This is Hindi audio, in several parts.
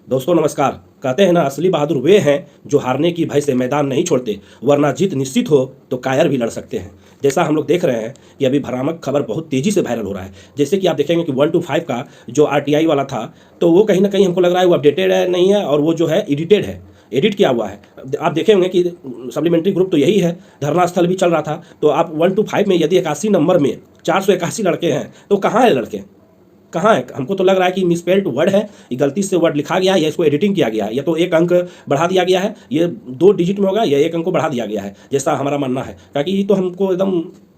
दोस्तों नमस्कार। कहते हैं ना, असली बहादुर वे हैं जो हारने की भय से मैदान नहीं छोड़ते, वरना जीत निश्चित हो तो कायर भी लड़ सकते हैं। जैसा हम लोग देख रहे हैं कि अभी भ्रामक खबर बहुत तेज़ी से वायरल हो रहा है। जैसे कि आप देखेंगे कि 1 to 5 का जो RTI वाला था, तो वो कहीं ना कहीं हमको लग रहा है वो अपडेटेड है नहीं है, और वो जो है एडिटेड है, एडिट किया हुआ है। आप देखे होंगे कि सप्लीमेंट्री ग्रुप तो यही है, धरना स्थल भी चल रहा था। तो आप 1 to 5 में यदि 81 नंबर में 481 लड़के हैं तो कहाँ है लड़के, कहाँ है? हमको तो लग रहा है कि मिसपेल्ड वर्ड है, ये गलती से वर्ड लिखा गया है या इसको एडिटिंग किया गया है, या तो एक अंक बढ़ा दिया गया है, ये 2 डिजिट में होगा, या एक अंक को बढ़ा दिया गया है, जैसा हमारा मानना है। ताकि ये तो हमको एकदम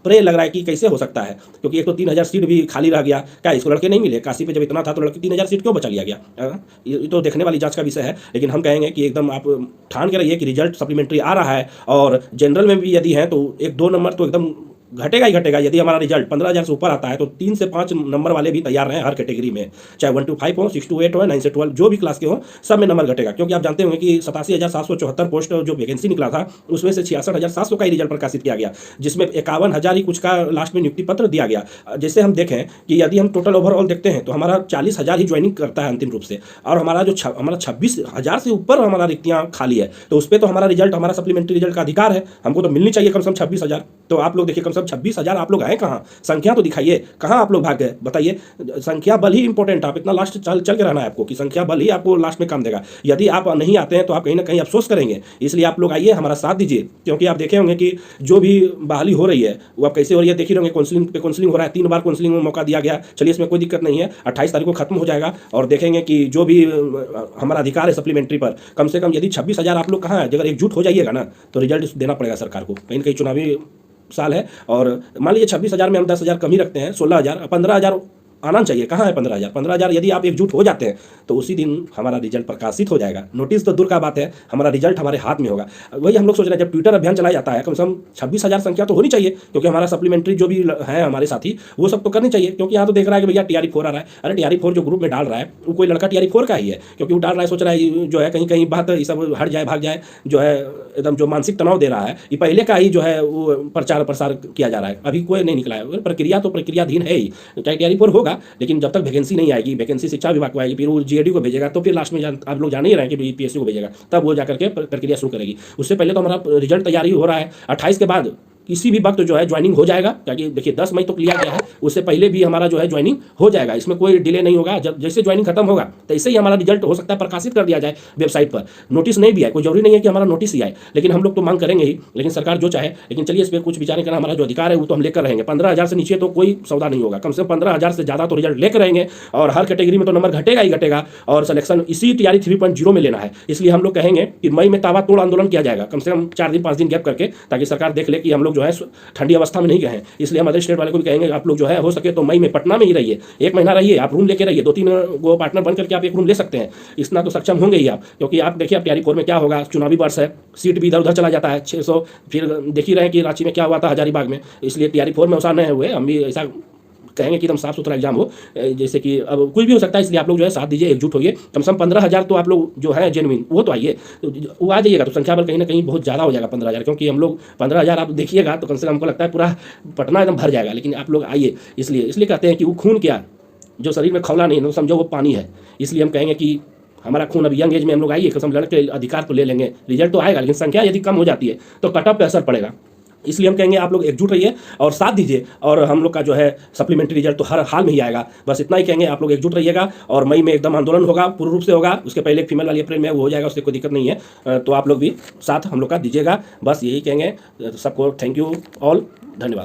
प्रे लग रहा है कि कैसे हो सकता है, क्योंकि एक तो 3000 सीट भी खाली रह गया। क्या इसको लड़के नहीं मिले? काशी पे जब इतना था तो लड़के 3000 सीट क्यों बचा लिया गया? ये तो देखने वाली जांच का विषय है। लेकिन हम कहेंगे कि एकदम आप ठान के रहिए कि रिजल्ट सप्लीमेंट्री आ रहा है, और जनरल में भी यदि है तो 1-2 नंबर तो एकदम घटेगा ही घटेगा। यदि हमारा रिजल्ट 15,000 से ऊपर आता है तो 3 से 5 नंबर वाले भी तैयार हैं हर कैटेगरी में, चाहे 1 to 5 हो, 6 to 8 हो, 9 से 12 जो भी क्लास के हो, सब में नंबर घटेगा। क्योंकि आप जानते होंगे कि 87,774 पोस्ट जो वैकेंसी निकला था, उसमें से 66,700 का ही रिजल्ट प्रकाशित किया गया, जिसमें 51,000 ही कुछ का लास्ट में नियुक्ति पत्र दिया गया। जैसे हम देखें कि यदि हम टोटल ओवरऑल देखते हैं तो हमारा 40,000 ही ज्वाइनिंग करता है अंतिम रूप से, और हमारा जो हमारा 26,000 से ऊपर हमारा रिक्तियाँ खाली है। तो उस पर तो हमारा रिजल्ट, हमारा सप्लीमेंट्री रिजल्ट का अधिकार है, हमको तो मिलनी चाहिए कम से कम 26,000। तो आप लोग देखिए कम से कम 26,000 आप लोग आए कहाँ? संख्या तो दिखाइए, कहाँ आप लोग भाग गए बताइए। संख्या बल ही इंपॉर्टेंट, आप इतना लास्ट चल के रहना है आपको कि संख्या बल ही आपको लास्ट में काम देगा। यदि आप नहीं आते हैं तो आप कहीं ना कहीं अफसोस करेंगे। इसलिए आप लोग आइए, हमारा साथ दीजिए, क्योंकि आप देखे होंगे कि जो भी बहाली हो रही है वो आप कैसे हो रही है, देख ही होंगे। काउंसलिंग पे काउंसलिंग हो रहा है, 3 बार काउंसलिंग में मौका दिया गया। चलिए, इसमें कोई दिक्कत नहीं है, 28 तारीख को खत्म हो जाएगा, और देखेंगे कि जो भी हमारा अधिकार है सप्लीमेंट्री पर, कम से कम यदि 26,000 आप लोग कहाँ है, अगर एकजुट हो जाइएगा ना तो रिजल्ट देना पड़ेगा सरकार को। कहीं ना कहीं चुनावी साल है, और मान लीजिए 26,000 में हम 10,000 कम ही रखते हैं, 16,000, 15,000 आना चाहिए। कहाँ है 15,000? 15,000 यदि आप एकजुट हो जाते हैं तो उसी दिन हमारा रिजल्ट प्रकाशित हो जाएगा। नोटिस तो दूर का बात है, हमारा रिजल्ट हमारे हाथ में होगा। वही हम लोग सोच रहे हैं, जब ट्विटर अभियान चलाया जाता है, कम से कम 26,000 संख्या तो होनी चाहिए, क्योंकि हमारा सप्लीमेंट्री जो भी है हमारे साथी, वो सब तो करनी चाहिए। क्योंकि यहाँ तो देख रहा है कि भैया TRE4 आ रहा है। अरे TRE4 जो ग्रुप में डाल रहा है वो कोई लड़का TRE4 का ही है, क्योंकि वो डाल रहा है, सोच रहा है जो है कहीं कहीं बात ये सब हट जाए, भाग जाए, जो है एकदम जो मानसिक तनाव दे रहा है, ये पहले का ही जो है वो प्रचार प्रसार किया जा रहा है। अभी कोई नहीं निकला है, प्रक्रिया तो प्रक्रियाधीन है ही, चाहे TRE4 होगा, लेकिन जब तक वैकेंसी नहीं आएगी, वैकेंसी शिक्षा विभाग को आएगी, फिर वो GAD को भेजेगा, तो फिर लास्ट में आप लोग जान ही रहे हैं कि PSC को भेजेगा, तब वो जाकर के प्रक्रिया शुरू करेगी। उससे पहले तो हमारा रिजल्ट तैयारी हो रहा है। 28 के बाद किसी भी वक्त जो है ज्वाइनिंग हो जाएगा, क्योंकि देखिए 10 मई तो लिया गया है, उससे पहले भी हमारा जो है ज्वाइनिंग हो जाएगा। इसमें कोई डिले नहीं होगा। जब जैसे ज्वाइनिंग खत्म होगा तो ऐसे ही हमारा रिजल्ट हो सकता है प्रकाशित कर दिया जाए वेबसाइट पर। नोटिस नहीं भी आए, कोई जरूरी नहीं है कि हमारा नोटिस ही आए, लेकिन हम लोग तो मांग करेंगे ही, लेकिन सरकार जो चाहे। लेकिन चलिए, इस पर कुछ विचार करना, हमारा जो अधिकार है वो तो हम लेकर रहेंगे। 15,000 से नीचे तो कोई सौदा नहीं होगा, कम से कम 15,000 से ज़्यादा तो रिजल्ट लेकर रहेंगे, और हर कैटेगरी में तो नंबर घटेगा ही घटेगा, और सिलेक्शन इसी TRE 3.0 में लेना है। इसलिए हम लोग कहेंगे कि मई में ताबा तोड़ आंदोलन किया जाएगा, कम से कम 4 दिन 5 दिन गैप करके, ताकि सरकार देख ले कि हम लोग जो है ठंडी अवस्था में नहीं गए हैं। इसलिए हम अदर स्टेट वाले को भी कहेंगे, आप लोग जो है हो सके तो मई में पटना में ही रहिए, 1 महीना रहिए, आप रूम लेके रहिए, 2-3 गो पार्टनर बन करके आप एक रूम ले सकते हैं। इतना तो सक्षम होंगे ही आप, क्योंकि आप देखिए आप TRE4 में क्या होगा, चुनावी वर्ष है, सीट भी इधर उधर चला जाता है 600। फिर देख ही रहे हैं कि रांची में क्या हुआ था, हजारीबाग में। इसलिए TRE4 में औसान नहीं हुए, हम भी ऐसा कहेंगे कि एकदम साफ सुथरा एग्जाम हो, जैसे कि अब कुछ भी हो सकता है। इसलिए आप लोग जो है साथ दीजिए, एकजुट होइए। कम से कम 15,000 तो आप लोग जो है जेन्युइन वो तो आइए, वो आ जाइएगा तो संख्या बल कहीं ना कहीं बहुत ज़्यादा हो जाएगा 15,000, क्योंकि हम लोग 15,000 आप देखिएगा तो कम से कम हमको लगता है पूरा पटना एकदम भर जाएगा। लेकिन आप लोग आइए, इसलिए कहते हैं कि वो खून क्या जो शरीर में खौला नहीं, समझो वो पानी है। इसलिए हम कहेंगे कि हमारा खून अभी यंग एज में हम लोग आइए, कसम लड़ के अधिकार तो ले लेंगे, रिजल्ट तो आएगा, लेकिन संख्या यदि कम हो जाती है तो कट ऑफ पे असर पड़ेगा। इसलिए हम कहेंगे आप लोग एकजुट रहिए और साथ दीजिए, और हम लोग का जो है सप्लीमेंट्री रिजल्ट तो हर हाल में ही आएगा। बस इतना ही कहेंगे, आप लोग एकजुट रहिएगा, और मई में एकदम आंदोलन होगा, पूर्ण रूप से होगा। उसके पहले एक फीमेल वाली अप्रैल में वो हो जाएगा, उससे कोई दिक्कत नहीं है। तो आप लोग भी साथ हम लोग का दीजिएगा, बस यही कहेंगे। सबको थैंक यू ऑल, धन्यवाद।